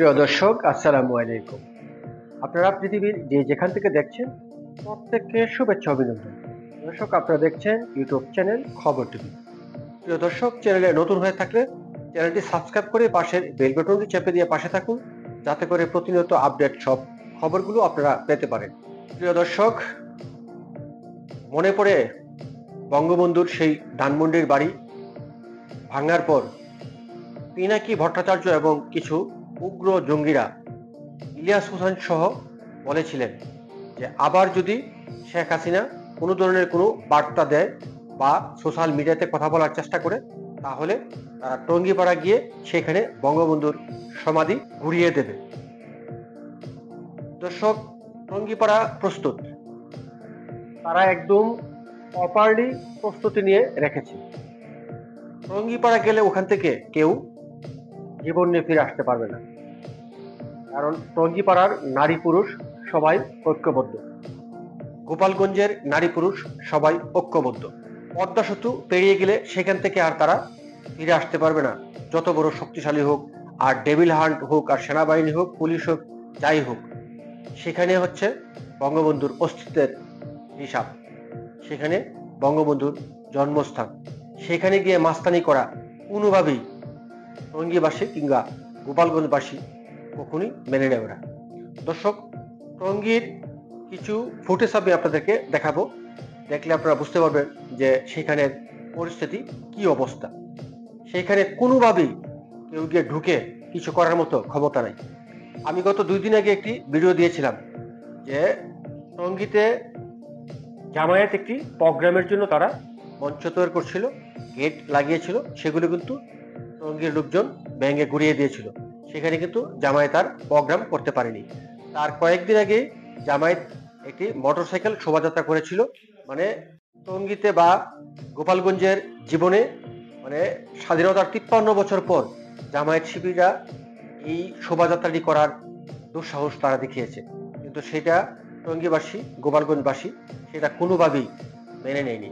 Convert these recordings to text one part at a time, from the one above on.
প্রিয় দর্শক, আসসালামু আলাইকুম। আপনারা পৃথিবীর যে যেখান থেকে দেখছেন প্রত্যেককে শুভেচ্ছা অভিনন্দন। দর্শক, আপনারা দেখছেন ইউটিউব চ্যানেল খবর টিভি। প্রিয় দর্শক, চ্যানেলে নতুন হয়ে থাকলে চ্যানেলটি সাবস্ক্রাইব করে পাশের বেল বাটনটি চেপে দিয়ে পাশে থাকুন, যাতে করে প্রতিনিয়ত আপডেট সব খবরগুলো আপনারা পেতে পারেন। প্রিয় দর্শক, মনে পড়ে বঙ্গবন্ধুর সেই ধানমন্ডির বাড়ি ভাঙার পর পিনাকি ভট্টাচার্য এবং কিছু উগ্র জঙ্গিরা ইলিয়াস হোসেন সহ বলেছিলেন যে আবার যদি শেখ হাসিনা কোনো ধরনের কোনো বার্তা দেয় বা সোশ্যাল মিডিয়াতে কথা বলার চেষ্টা করে, তাহলে তারা টঙ্গিপাড়া গিয়ে সেখানে বঙ্গবন্ধুর সমাধি ঘুরিয়ে দেবে। দর্শক, টঙ্গিপাড়া প্রস্তুত, তারা একদম প্রপারলি প্রস্তুতি নিয়ে রেখেছে। টঙ্গিপাড়া গেলে ওখান থেকে কেউ জীবন নিয়ে ফিরে আসতে পারবে না, কারণ টঙ্গিপাড়ার নারী পুরুষ সবাই ঐক্যবদ্ধ, গোপালগঞ্জের নারী পুরুষ সবাই ঐক্যবদ্ধ। পদ্মা সেতু পেরিয়ে গেলে সেখান থেকে আর তারা ফিরে আসতে পারবে না, যত বড় শক্তিশালী হোক, আর ডেভিল হান্ট হোক, আর সেনাবাহিনী হোক, পুলিশ হোক, যাই হোক, সেখানে হচ্ছে বঙ্গবন্ধুর অস্তিত্বের হিসাব, সেখানে বঙ্গবন্ধুর জন্মস্থান। সেখানে গিয়ে মাস্তানি করা কোনোভাবেই টঙ্গীবাসী কিংবা গোপালগঞ্জবাসী কখনই মেনে নেবে না। দর্শক, টঙ্গীর কিছু ফুটেজ আমি আপনাদেরকে দেখাবো, দেখলে আপনারা বুঝতে পারবেন যে সেখানের পরিস্থিতি কি অবস্থা। সেখানে কোনোভাবেই কেউ গিয়ে ঢুকে কিছু করার মতো ক্ষমতা নাই। আমি গত 2 দিন আগে একটি ভিডিও দিয়েছিলাম যে টঙ্গীতে জামায়াত একটি প্রোগ্রামের জন্য তারা মঞ্চ তৈরি করছিল, গেট লাগিয়েছিল, সেগুলো কিন্তু টঙ্গীর লোকজন ভেঙে ঘুরিয়ে দিয়েছিল। সেখানে কিন্তু জামায়াত আর প্রোগ্রাম করতে পারেনি। তার কয়েকদিন আগে জামায়াত একটি মোটরসাইকেল শোভাযাত্রা করেছিল, মানে টঙ্গীতে বা গোপালগঞ্জের জীবনে, মানে স্বাধীনতার 53 বছর পর জামায়াত শিবিরা এই শোভাযাত্রাটি করার দুঃসাহস তারা দেখিয়েছে, কিন্তু সেটা টঙ্গীবাসী, গোপালগঞ্জবাসী সেটা কোনোভাবেই মেনে নেয়নি।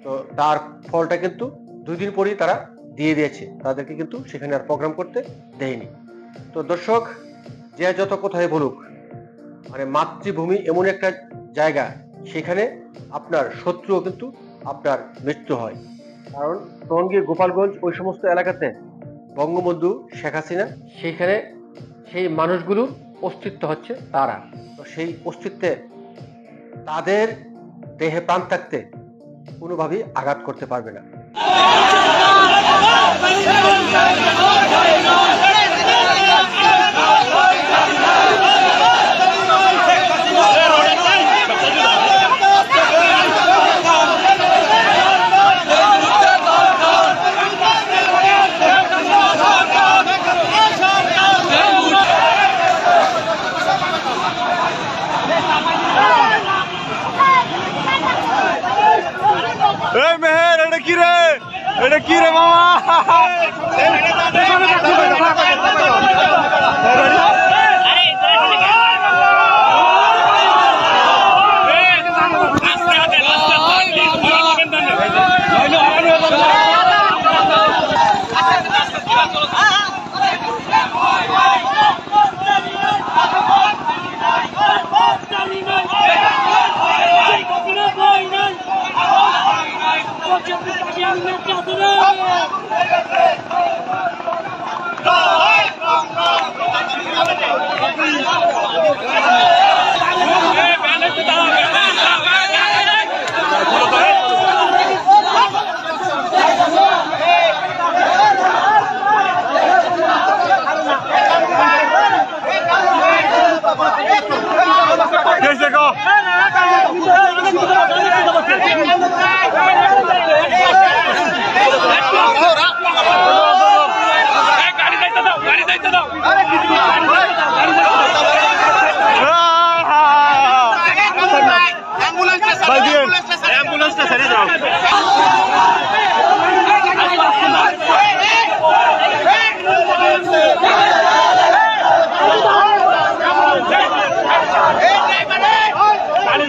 তো তার ফলটা কিন্তু 2 দিন পরেই তারা দিয়ে দিয়েছে, তাদেরকে কিন্তু সেখানে আর প্রোগ্রাম করতে দেয়নি। তো দর্শক, যে যত কথাই বলুক, মানে মাতৃভূমি এমন একটা জায়গা, সেখানে আপনার শত্রুও কিন্তু আপনার মৃত্যু হয়। কারণ টঙ্গী, গোপালগঞ্জ, ওই সমস্ত এলাকাতে বঙ্গবন্ধু, শেখ হাসিনা, সেইখানে সেই মানুষগুলোর অস্তিত্ব হচ্ছে তারা। তো সেই অস্তিত্বে তাদের দেহে প্রাণ থাকতে কোনোভাবেই আঘাত করতে পারবে না। এই মেহের, এটা কি রে মামা? গাড়ি